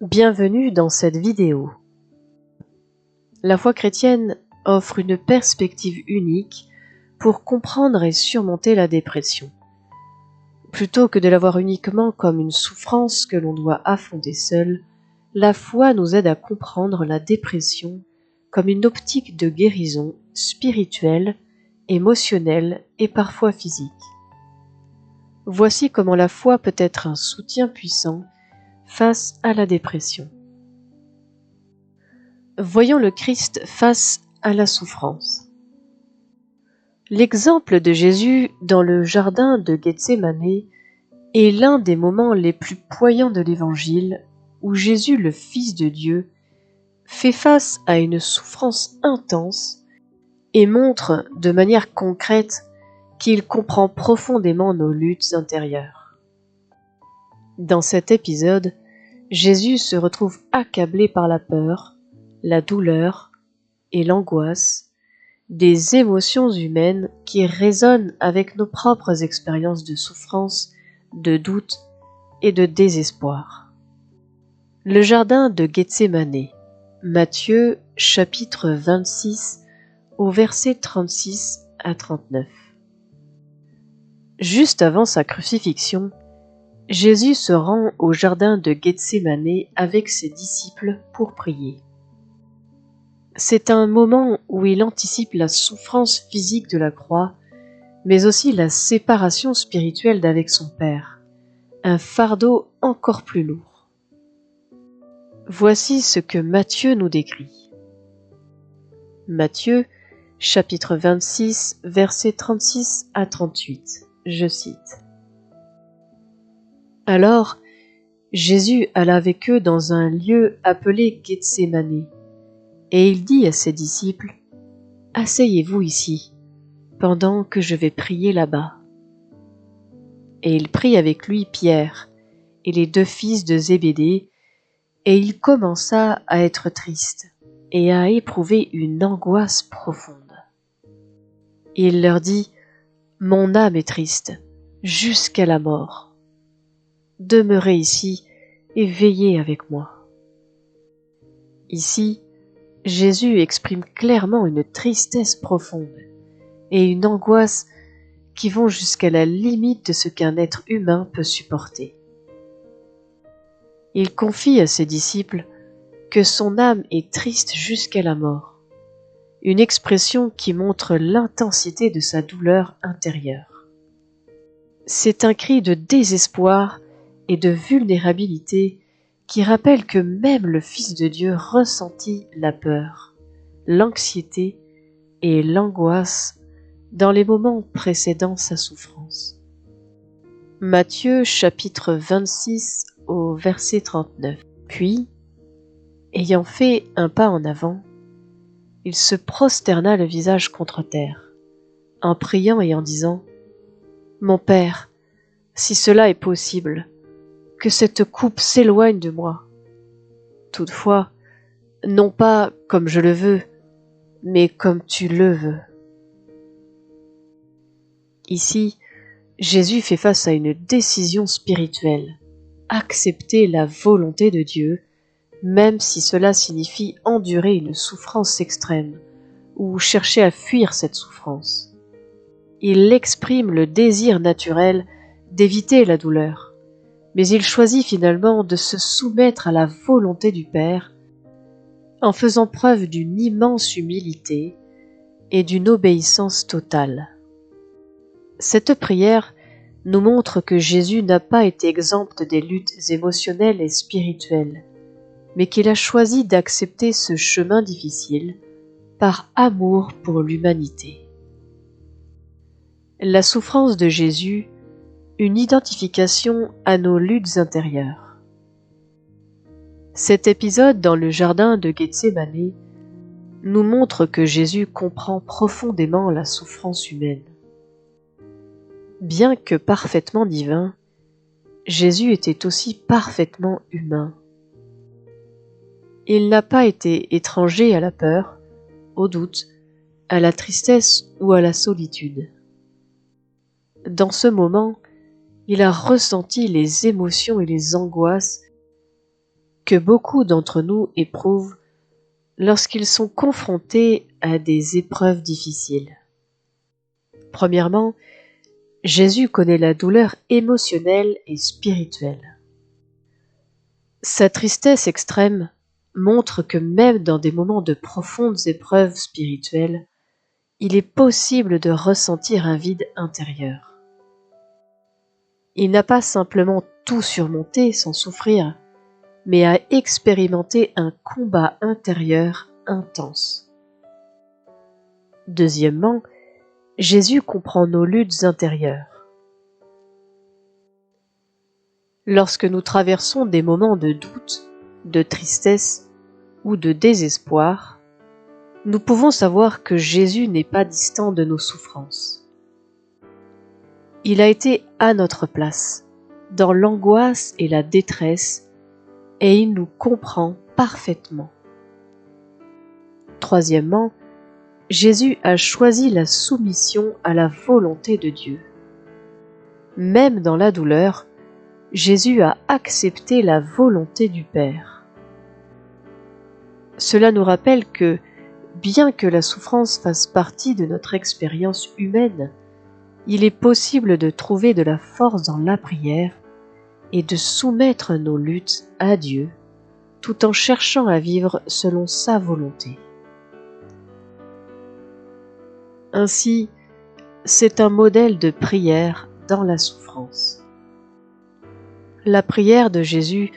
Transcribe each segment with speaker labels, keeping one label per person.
Speaker 1: Bienvenue dans cette vidéo. La foi chrétienne offre une perspective unique pour comprendre et surmonter la dépression. Plutôt que de la voir uniquement comme une souffrance que l'on doit affronter seul, la foi nous aide à comprendre la dépression comme une optique de guérison spirituelle, émotionnelle et parfois physique. Voici comment la foi peut être un soutien puissant face à la dépression. Voyons le Christ face à la souffrance. L'exemple de Jésus dans le jardin de Gethsémanée est l'un des moments les plus poignants de l'Évangile où Jésus, le Fils de Dieu, fait face à une souffrance intense et montre de manière concrète qu'il comprend profondément nos luttes intérieures. Dans cet épisode, Jésus se retrouve accablé par la peur, la douleur et l'angoisse, des émotions humaines qui résonnent avec nos propres expériences de souffrance, de doute et de désespoir. Le jardin de Gethsémanée, Matthieu chapitre 26 au verset 36 à 39. Juste avant sa crucifixion, Jésus se rend au jardin de Gethsémanée avec ses disciples pour prier. C'est un moment où il anticipe la souffrance physique de la croix, mais aussi la séparation spirituelle d'avec son Père, un fardeau encore plus lourd. Voici ce que Matthieu nous décrit. Matthieu, chapitre 26, versets 36 à 38, je cite. Alors, Jésus alla avec eux dans un lieu appelé Gethsémanée, et il dit à ses disciples, « Asseyez-vous ici, pendant que je vais prier là-bas. » Et il prit avec lui Pierre et les deux fils de Zébédée, et il commença à être triste et à éprouver une angoisse profonde. Il leur dit, « Mon âme est triste, jusqu'à la mort. Demeurez ici et veillez avec moi. » Ici, Jésus exprime clairement une tristesse profonde et une angoisse qui vont jusqu'à la limite de ce qu'un être humain peut supporter. Il confie à ses disciples que son âme est triste jusqu'à la mort, une expression qui montre l'intensité de sa douleur intérieure. C'est un cri de désespoir et de vulnérabilité qui rappelle que même le Fils de Dieu ressentit la peur, l'anxiété et l'angoisse dans les moments précédant sa souffrance. Matthieu chapitre 26 au verset 39. Puis, ayant fait un pas en avant, il se prosterna le visage contre terre, en priant et en disant, « Mon Père, si cela est possible, que cette coupe s'éloigne de moi. Toutefois, non pas comme je le veux, mais comme tu le veux. » Ici, Jésus fait face à une décision spirituelle, accepter la volonté de Dieu, même si cela signifie endurer une souffrance extrême ou chercher à fuir cette souffrance. Il exprime le désir naturel d'éviter la douleur, mais il choisit finalement de se soumettre à la volonté du Père en faisant preuve d'une immense humilité et d'une obéissance totale. Cette prière nous montre que Jésus n'a pas été exempt des luttes émotionnelles et spirituelles, mais qu'il a choisi d'accepter ce chemin difficile par amour pour l'humanité. La souffrance de Jésus, une identification à nos luttes intérieures. Cet épisode dans le jardin de Gethsémanée nous montre que Jésus comprend profondément la souffrance humaine. Bien que parfaitement divin, Jésus était aussi parfaitement humain. Il n'a pas été étranger à la peur, au doute, à la tristesse ou à la solitude. Dans ce moment, il a ressenti les émotions et les angoisses que beaucoup d'entre nous éprouvent lorsqu'ils sont confrontés à des épreuves difficiles. Premièrement, Jésus connaît la douleur émotionnelle et spirituelle. Sa tristesse extrême montre que même dans des moments de profondes épreuves spirituelles, il est possible de ressentir un vide intérieur. Il n'a pas simplement tout surmonté sans souffrir, mais a expérimenté un combat intérieur intense. Deuxièmement, Jésus comprend nos luttes intérieures. Lorsque nous traversons des moments de doute, de tristesse ou de désespoir, nous pouvons savoir que Jésus n'est pas distant de nos souffrances. Il a été à notre place, dans l'angoisse et la détresse, et il nous comprend parfaitement. Troisièmement, Jésus a choisi la soumission à la volonté de Dieu. Même dans la douleur, Jésus a accepté la volonté du Père. Cela nous rappelle que, bien que la souffrance fasse partie de notre expérience humaine, il est possible de trouver de la force dans la prière et de soumettre nos luttes à Dieu, tout en cherchant à vivre selon sa volonté. Ainsi, c'est un modèle de prière dans la souffrance. La prière de Jésus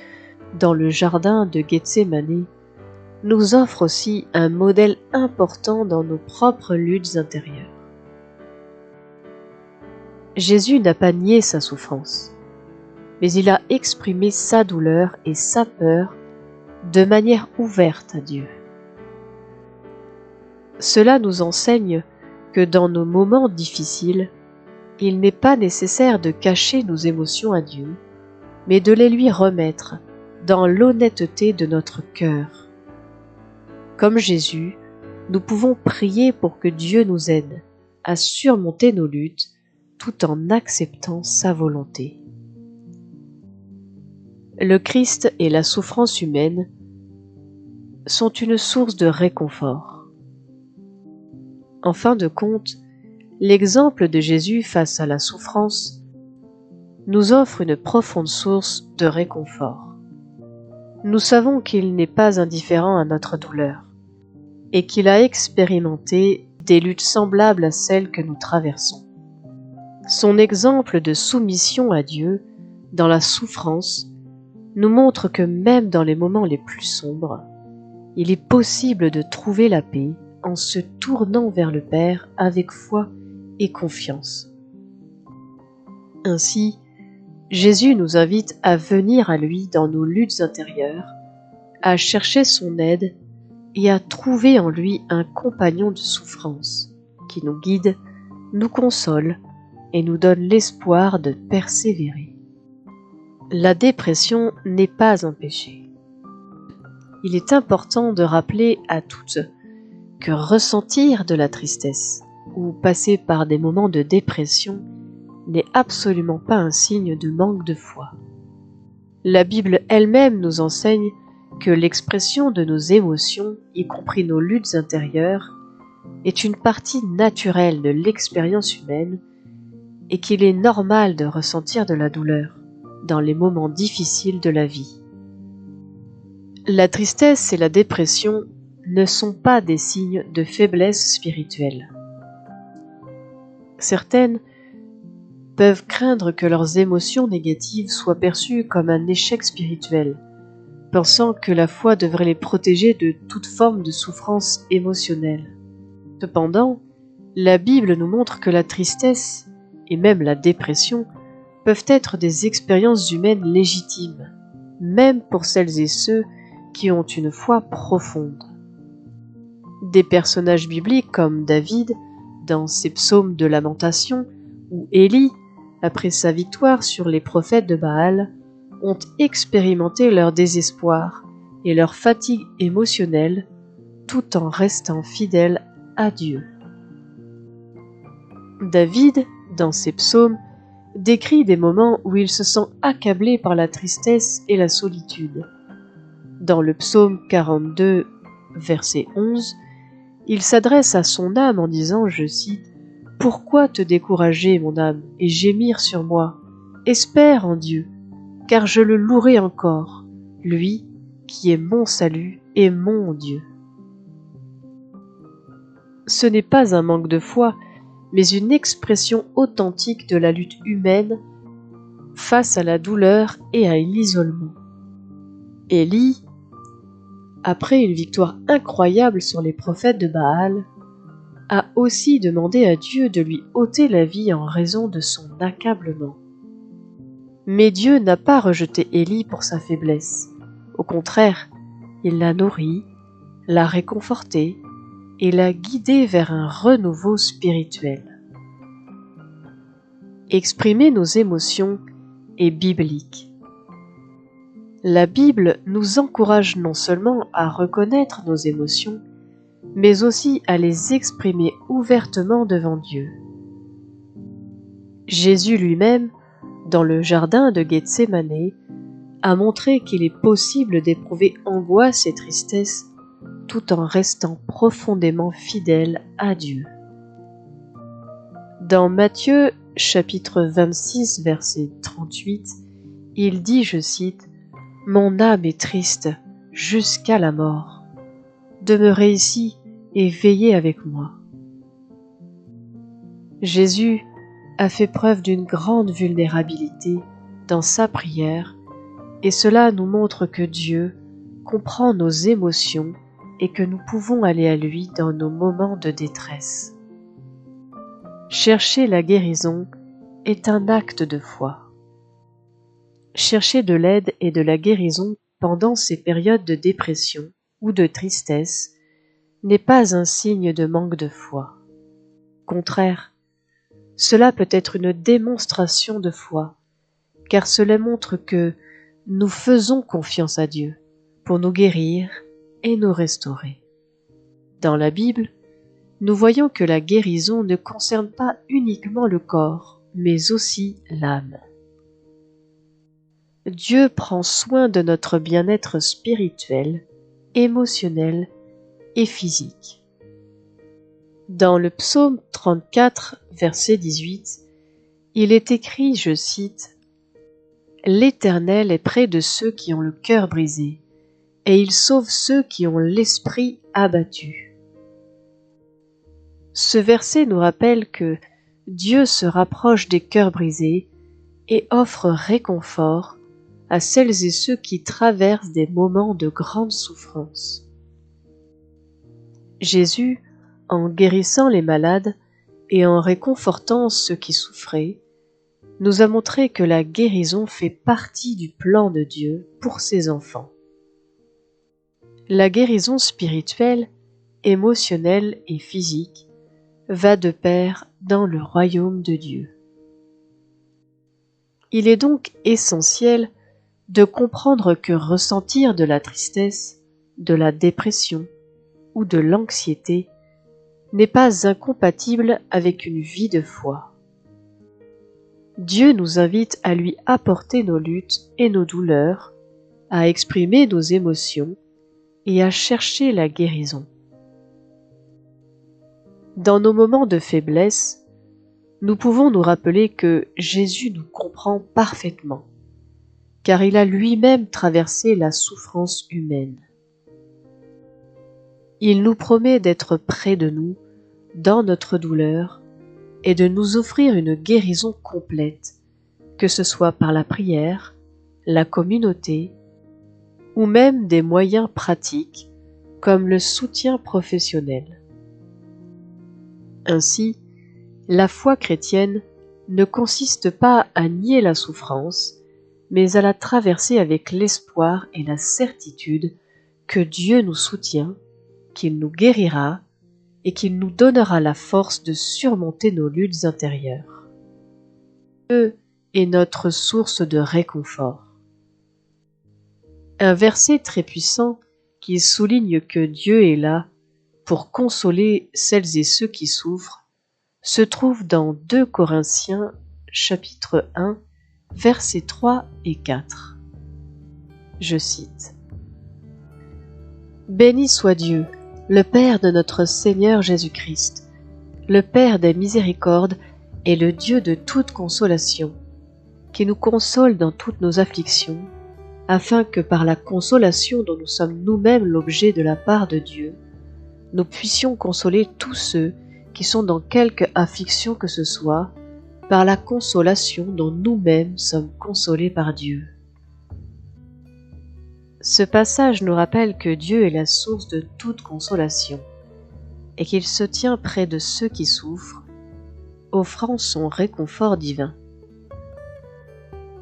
Speaker 1: dans le jardin de Gethsémani nous offre aussi un modèle important dans nos propres luttes intérieures. Jésus n'a pas nié sa souffrance, mais il a exprimé sa douleur et sa peur de manière ouverte à Dieu. Cela nous enseigne que dans nos moments difficiles, il n'est pas nécessaire de cacher nos émotions à Dieu, mais de les lui remettre dans l'honnêteté de notre cœur. Comme Jésus, nous pouvons prier pour que Dieu nous aide à surmonter nos luttes tout en acceptant sa volonté. Le Christ et la souffrance humaine sont une source de réconfort. En fin de compte, l'exemple de Jésus face à la souffrance nous offre une profonde source de réconfort. Nous savons qu'il n'est pas indifférent à notre douleur et qu'il a expérimenté des luttes semblables à celles que nous traversons. Son exemple de soumission à Dieu dans la souffrance nous montre que même dans les moments les plus sombres, il est possible de trouver la paix en se tournant vers le Père avec foi et confiance. Ainsi, Jésus nous invite à venir à lui dans nos luttes intérieures, à chercher son aide et à trouver en lui un compagnon de souffrance qui nous guide, nous console et nous donne l'espoir de persévérer. La dépression n'est pas un péché. Il est important de rappeler à toutes que ressentir de la tristesse ou passer par des moments de dépression n'est absolument pas un signe de manque de foi. La Bible elle-même nous enseigne que l'expression de nos émotions, y compris nos luttes intérieures, est une partie naturelle de l'expérience humaine et qu'il est normal de ressentir de la douleur dans les moments difficiles de la vie. La tristesse et la dépression ne sont pas des signes de faiblesse spirituelle. Certaines peuvent craindre que leurs émotions négatives soient perçues comme un échec spirituel, pensant que la foi devrait les protéger de toute forme de souffrance émotionnelle. Cependant, la Bible nous montre que la tristesse et même la dépression peuvent être des expériences humaines légitimes, même pour celles et ceux qui ont une foi profonde. Des personnages bibliques comme David, dans ses psaumes de lamentation, ou Élie, après sa victoire sur les prophètes de Baal, ont expérimenté leur désespoir et leur fatigue émotionnelle tout en restant fidèles à Dieu. David, dans ses psaumes, décrit des moments où il se sent accablé par la tristesse et la solitude. Dans le psaume 42, verset 11, il s'adresse à son âme en disant, je cite, « Pourquoi te décourager, mon âme, et gémir sur moi? Espère en Dieu, car je le louerai encore, lui qui est mon salut et mon Dieu. » Ce n'est pas un manque de foi, mais une expression authentique de la lutte humaine face à la douleur et à l'isolement. Élie, après une victoire incroyable sur les prophètes de Baal, a aussi demandé à Dieu de lui ôter la vie en raison de son accablement. Mais Dieu n'a pas rejeté Élie pour sa faiblesse. Au contraire, il l'a nourri, l'a réconforté et l'a guidé vers un renouveau spirituel. Exprimer nos émotions est biblique. La Bible nous encourage non seulement à reconnaître nos émotions, mais aussi à les exprimer ouvertement devant Dieu. Jésus lui-même, dans le jardin de Gethsémanée, a montré qu'il est possible d'éprouver angoisse et tristesse tout en restant profondément fidèle à Dieu. Dans Matthieu chapitre 26 verset 38, il dit, je cite, « Mon âme est triste jusqu'à la mort. Demeurez ici et veillez avec moi. » Jésus a fait preuve d'une grande vulnérabilité dans sa prière et cela nous montre que Dieu comprend nos émotions et que nous pouvons aller à lui dans nos moments de détresse. Chercher la guérison est un acte de foi. Chercher de l'aide et de la guérison pendant ces périodes de dépression ou de tristesse n'est pas un signe de manque de foi. Au contraire, cela peut être une démonstration de foi, car cela montre que nous faisons confiance à Dieu pour nous guérir et nous restaurer. Dans la Bible, nous voyons que la guérison ne concerne pas uniquement le corps, mais aussi l'âme. Dieu prend soin de notre bien-être spirituel, émotionnel et physique. Dans le psaume 34, verset 18, il est écrit, je cite, « L'Éternel est près de ceux qui ont le cœur brisé, et il sauve ceux qui ont l'esprit abattu. » Ce verset nous rappelle que Dieu se rapproche des cœurs brisés et offre réconfort à celles et ceux qui traversent des moments de grande souffrance. Jésus, en guérissant les malades et en réconfortant ceux qui souffraient, nous a montré que la guérison fait partie du plan de Dieu pour ses enfants. La guérison spirituelle, émotionnelle et physique va de pair dans le royaume de Dieu. Il est donc essentiel de comprendre que ressentir de la tristesse, de la dépression ou de l'anxiété n'est pas incompatible avec une vie de foi. Dieu nous invite à lui apporter nos luttes et nos douleurs, à exprimer nos émotions et à chercher la guérison. Dans nos moments de faiblesse, nous pouvons nous rappeler que Jésus nous comprend parfaitement, car il a lui-même traversé la souffrance humaine. Il nous promet d'être près de nous dans notre douleur et de nous offrir une guérison complète, que ce soit par la prière, la communauté ou même des moyens pratiques comme le soutien professionnel. Ainsi, la foi chrétienne ne consiste pas à nier la souffrance, mais à la traverser avec l'espoir et la certitude que Dieu nous soutient, qu'il nous guérira et qu'il nous donnera la force de surmonter nos luttes intérieures. Dieu est notre source de réconfort. Un verset très puissant qui souligne que Dieu est là pour consoler celles et ceux qui souffrent se trouve dans 2 Corinthiens chapitre 1, versets 3 et 4. Je cite, Béni soit Dieu, le Père de notre Seigneur Jésus-Christ, le Père des miséricordes et le Dieu de toute consolation, qui nous console dans toutes nos afflictions, afin que par la consolation dont nous sommes nous-mêmes l'objet de la part de Dieu, nous puissions consoler tous ceux qui sont dans quelque affliction que ce soit, par la consolation dont nous-mêmes sommes consolés par Dieu. Ce passage nous rappelle que Dieu est la source de toute consolation et qu'il se tient près de ceux qui souffrent, offrant son réconfort divin.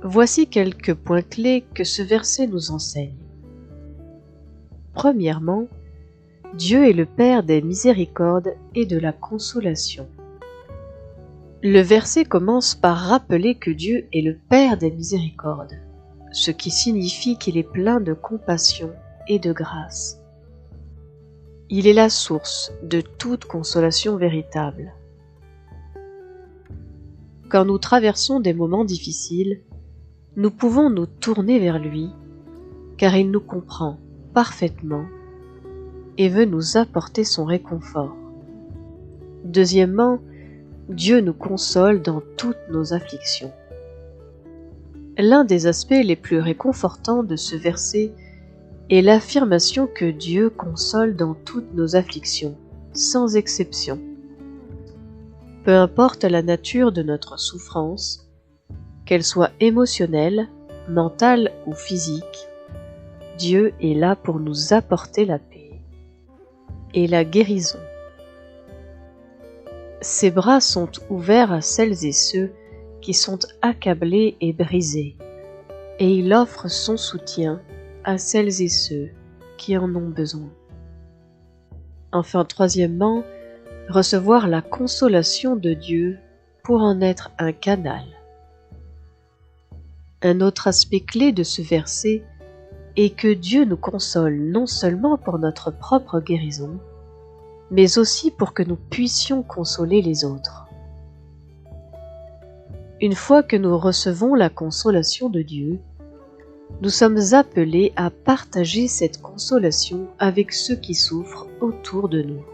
Speaker 1: Voici quelques points clés que ce verset nous enseigne. Premièrement, Dieu est le Père des miséricordes et de la consolation. Le verset commence par rappeler que Dieu est le Père des miséricordes, ce qui signifie qu'il est plein de compassion et de grâce. Il est la source de toute consolation véritable. Quand nous traversons des moments difficiles, nous pouvons nous tourner vers lui, car il nous comprend parfaitement et veut nous apporter son réconfort. Deuxièmement, Dieu nous console dans toutes nos afflictions. L'un des aspects les plus réconfortants de ce verset est l'affirmation que Dieu console dans toutes nos afflictions, sans exception. Peu importe la nature de notre souffrance, qu'elle soit émotionnelle, mentale ou physique, Dieu est là pour nous apporter la paix et la guérison. Ses bras sont ouverts à celles et ceux qui sont accablés et brisés, et il offre son soutien à celles et ceux qui en ont besoin. Enfin, troisièmement, recevoir la consolation de Dieu pour en être un canal. Un autre aspect clé de ce verset est que Dieu nous console non seulement pour notre propre guérison, mais aussi pour que nous puissions consoler les autres. Une fois que nous recevons la consolation de Dieu, nous sommes appelés à partager cette consolation avec ceux qui souffrent autour de nous.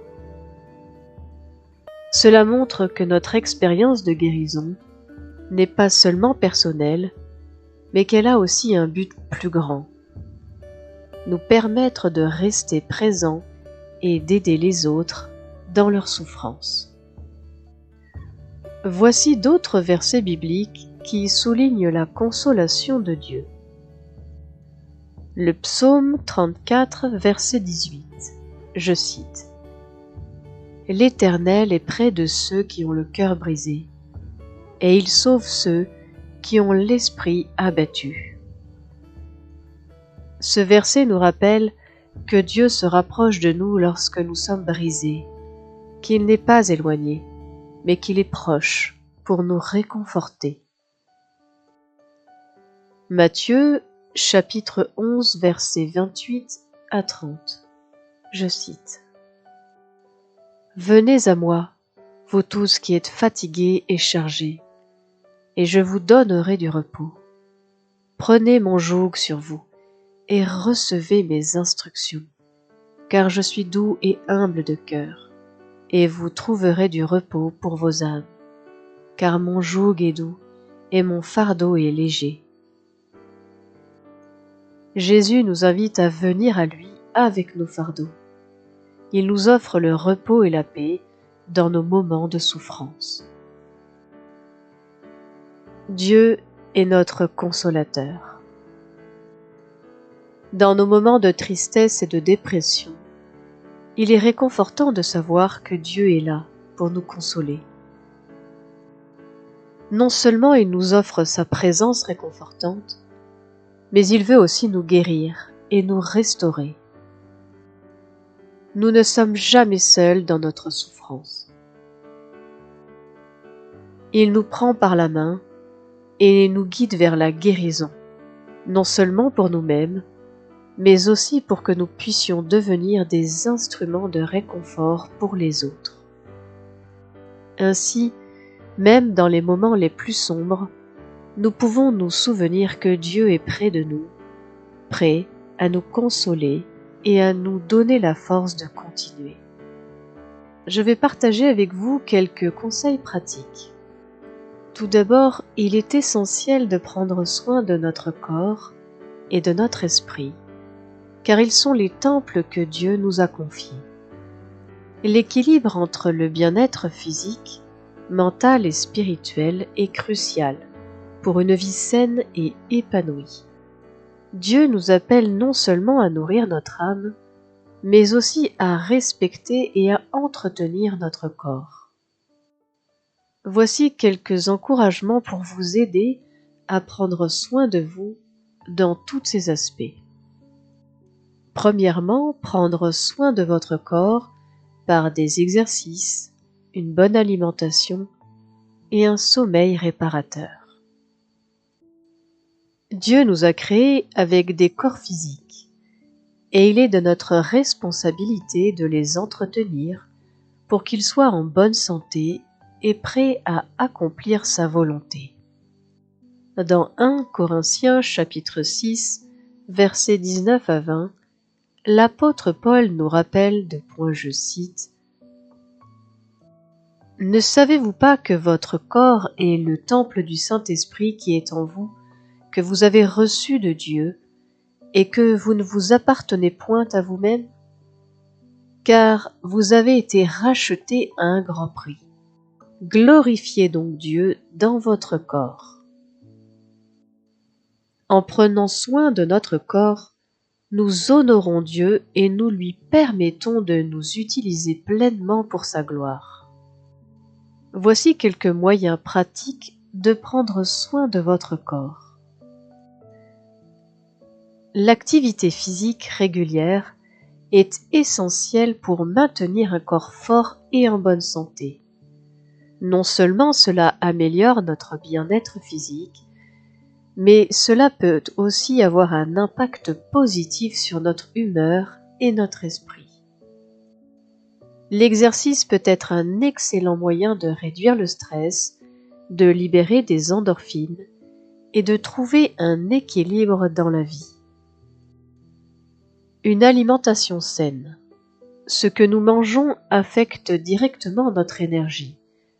Speaker 1: Cela montre que notre expérience de guérison n'est pas seulement personnelle, mais qu'elle a aussi un but plus grand: nous permettre de rester présents et d'aider les autres dans leur souffrance. Voici d'autres versets bibliques qui soulignent la consolation de Dieu. Le psaume 34, verset 18, je cite: « L'Éternel est près de ceux qui ont le cœur brisé, et il sauve ceux qui ont l'esprit abattu. » Ce verset nous rappelle que Dieu se rapproche de nous lorsque nous sommes brisés, qu'il n'est pas éloigné, mais qu'il est proche pour nous réconforter. Matthieu, chapitre 11, versets 28 à 30, je cite: « Venez à moi, vous tous qui êtes fatigués et chargés, et je vous donnerai du repos. Prenez mon joug sur vous et recevez mes instructions, car je suis doux et humble de cœur, et vous trouverez du repos pour vos âmes, car mon joug est doux et mon fardeau est léger. » Jésus nous invite à venir à lui avec nos fardeaux. Il nous offre le repos et la paix dans nos moments de souffrance. Dieu est notre consolateur. Dans nos moments de tristesse et de dépression, il est réconfortant de savoir que Dieu est là pour nous consoler. Non seulement il nous offre sa présence réconfortante, mais il veut aussi nous guérir et nous restaurer. Nous ne sommes jamais seuls dans notre souffrance. Il nous prend par la main et nous guide vers la guérison, non seulement pour nous-mêmes, mais aussi pour que nous puissions devenir des instruments de réconfort pour les autres. Ainsi, même dans les moments les plus sombres, nous pouvons nous souvenir que Dieu est près de nous, prêt à nous consoler et à nous donner la force de continuer. Je vais partager avec vous quelques conseils pratiques. Tout d'abord, il est essentiel de prendre soin de notre corps et de notre esprit, car ils sont les temples que Dieu nous a confiés. L'équilibre entre le bien-être physique, mental et spirituel est crucial pour une vie saine et épanouie. Dieu nous appelle non seulement à nourrir notre âme, mais aussi à respecter et à entretenir notre corps. Voici quelques encouragements pour vous aider à prendre soin de vous dans tous ces aspects. Premièrement, prendre soin de votre corps par des exercices, une bonne alimentation et un sommeil réparateur. Dieu nous a créés avec des corps physiques et il est de notre responsabilité de les entretenir pour qu'ils soient en bonne santé et prêts à accomplir sa volonté. Dans 1 Corinthiens chapitre 6, versets 19 à 20, l'apôtre Paul nous rappelle de point, je cite, « Ne savez-vous pas que votre corps est le temple du Saint-Esprit qui est en vous, que vous avez reçu de Dieu, et que vous ne vous appartenez point à vous-même? Car vous avez été rachetés à un grand prix. Glorifiez donc Dieu dans votre corps. » En prenant soin de notre corps, nous honorons Dieu et nous lui permettons de nous utiliser pleinement pour sa gloire. Voici quelques moyens pratiques de prendre soin de votre corps. L'activité physique régulière est essentielle pour maintenir un corps fort et en bonne santé. Non seulement cela améliore notre bien-être physique, mais cela peut aussi avoir un impact positif sur notre humeur et notre esprit. L'exercice peut être un excellent moyen de réduire le stress, de libérer des endorphines et de trouver un équilibre dans la vie. Une alimentation saine. Ce que nous mangeons affecte directement notre énergie,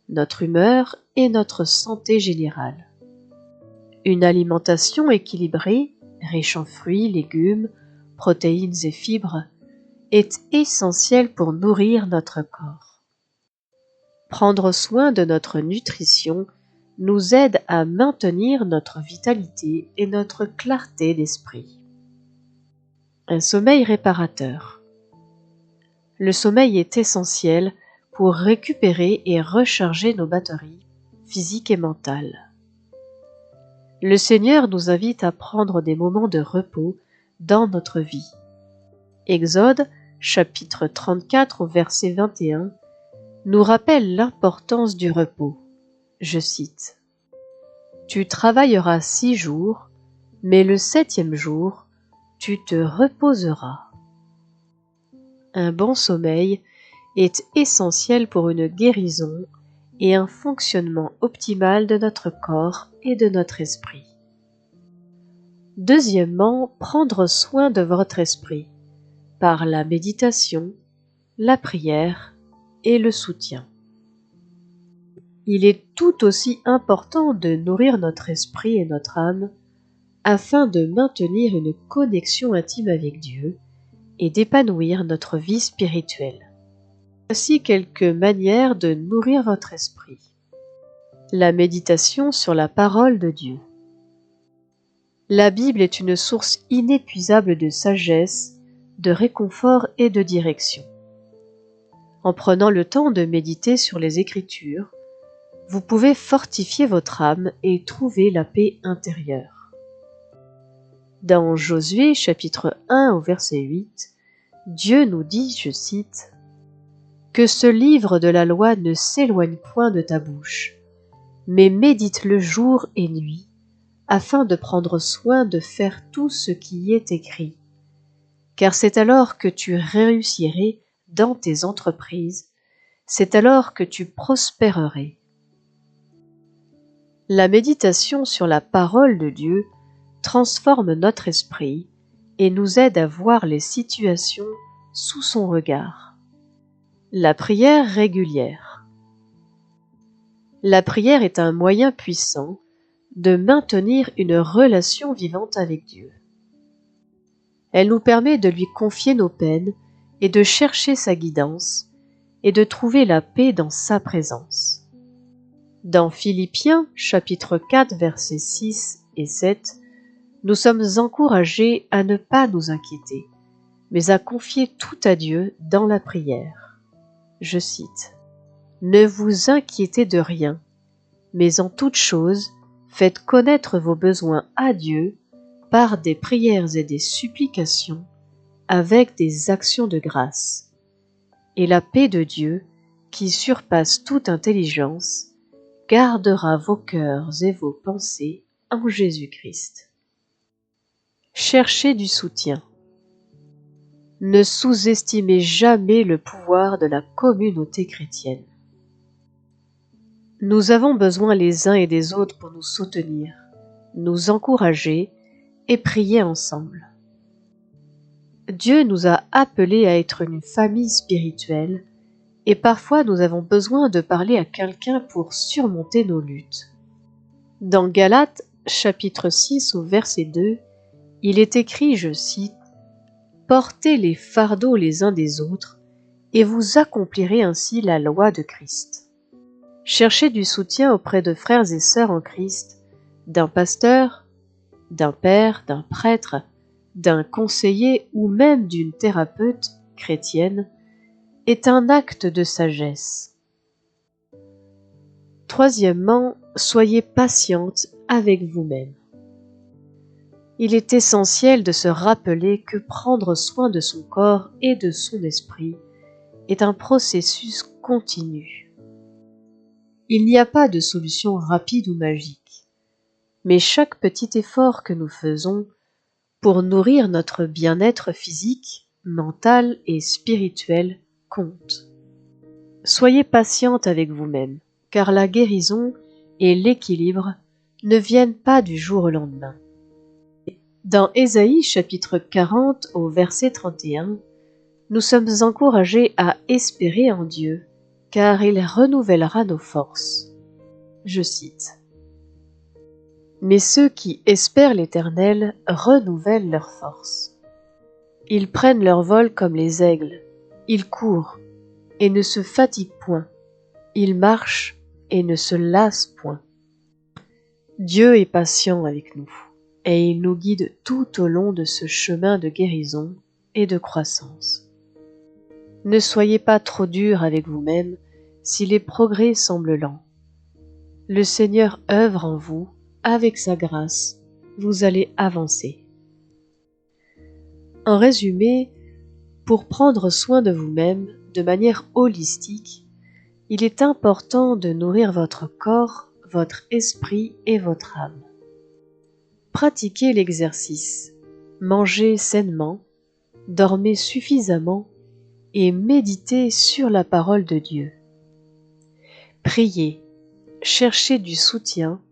Speaker 1: notre humeur et notre santé générale. Une alimentation équilibrée, riche en fruits, légumes, protéines et fibres, est essentielle pour nourrir notre corps. Prendre soin de notre nutrition nous aide à maintenir notre vitalité et notre clarté d'esprit. Un sommeil réparateur. Le sommeil est essentiel pour récupérer et recharger nos batteries physiques et mentales. Le Seigneur nous invite à prendre des moments de repos dans notre vie. Exode, chapitre 34, au verset 21, nous rappelle l'importance du repos. Je cite, « Tu travailleras 6 jours, mais le 7e jour, tu te reposeras. » Un bon sommeil est essentiel pour une guérison et un fonctionnement optimal de notre corps et de notre esprit. Deuxièmement, prendre soin de votre esprit par la méditation, la prière et le soutien. Il est tout aussi important de nourrir notre esprit et notre âme afin de maintenir une connexion intime avec Dieu et d'épanouir notre vie spirituelle. Voici quelques manières de nourrir votre esprit. La méditation sur la parole de Dieu. La Bible est une source inépuisable de sagesse, de réconfort et de direction. En prenant le temps de méditer sur les Écritures, vous pouvez fortifier votre âme et trouver la paix intérieure. Dans Josué chapitre 1 au verset 8, Dieu nous dit, je cite, « Que ce livre de la loi ne s'éloigne point de ta bouche, mais médite-le jour et nuit, afin de prendre soin de faire tout ce qui y est écrit. Car c'est alors que tu réussirais dans tes entreprises, c'est alors que tu prospérerais. » La méditation sur la parole de Dieu transforme notre esprit et nous aide à voir les situations sous son regard. La prière régulière. La prière est un moyen puissant de maintenir une relation vivante avec Dieu. Elle nous permet de lui confier nos peines et de chercher sa guidance et de trouver la paix dans sa présence. Dans Philippiens chapitre 4 versets 6 et 7, nous sommes encouragés à ne pas nous inquiéter, mais à confier tout à Dieu dans la prière. Je cite: « Ne vous inquiétez de rien, mais en toute chose, faites connaître vos besoins à Dieu par des prières et des supplications, avec des actions de grâce. Et la paix de Dieu, qui surpasse toute intelligence, gardera vos cœurs et vos pensées en Jésus-Christ. » Cherchez du soutien. Ne sous-estimez jamais le pouvoir de la communauté chrétienne. Nous avons besoin les uns et des autres pour nous soutenir, nous encourager et prier ensemble. Dieu nous a appelés à être une famille spirituelle et parfois nous avons besoin de parler à quelqu'un pour surmonter nos luttes. Dans Galates chapitre 6 au verset 2, il est écrit, je cite, « Portez les fardeaux les uns des autres et vous accomplirez ainsi la loi de Christ. » Cherchez du soutien auprès de frères et sœurs en Christ, d'un pasteur, d'un père, d'un prêtre, d'un conseiller ou même d'une thérapeute chrétienne est un acte de sagesse. Troisièmement, soyez patiente avec vous-même. Il est essentiel de se rappeler que prendre soin de son corps et de son esprit est un processus continu. Il n'y a pas de solution rapide ou magique, mais chaque petit effort que nous faisons pour nourrir notre bien-être physique, mental et spirituel compte. Soyez patiente avec vous-même, car la guérison et l'équilibre ne viennent pas du jour au lendemain. Dans Ésaïe chapitre 40 au verset 31, nous sommes encouragés à espérer en Dieu, car il renouvellera nos forces. Je cite: « Mais ceux qui espèrent l'Éternel renouvellent leurs forces. Ils prennent leur vol comme les aigles, ils courent et ne se fatiguent point, ils marchent et ne se lassent point. » Dieu est patient avec nous, et il nous guide tout au long de ce chemin de guérison et de croissance. Ne soyez pas trop dur avec vous-même si les progrès semblent lents. Le Seigneur œuvre en vous, avec sa grâce, vous allez avancer. En résumé, pour prendre soin de vous-même de manière holistique, il est important de nourrir votre corps, votre esprit et votre âme. Pratiquez l'exercice, mangez sainement, dormez suffisamment et méditez sur la parole de Dieu. Priez, cherchez du soutien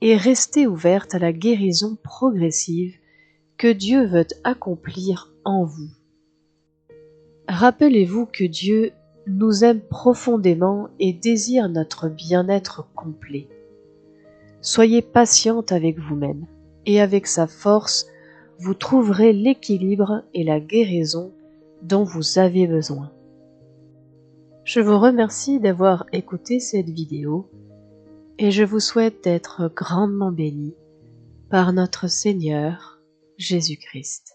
Speaker 1: et restez ouverte à la guérison progressive que Dieu veut accomplir en vous. Rappelez-vous que Dieu nous aime profondément et désire notre bien-être complet. Soyez patiente avec vous-même, et avec sa force, vous trouverez l'équilibre et la guérison dont vous avez besoin. Je vous remercie d'avoir écouté cette vidéo et je vous souhaite d'être grandement bénis par notre Seigneur Jésus-Christ.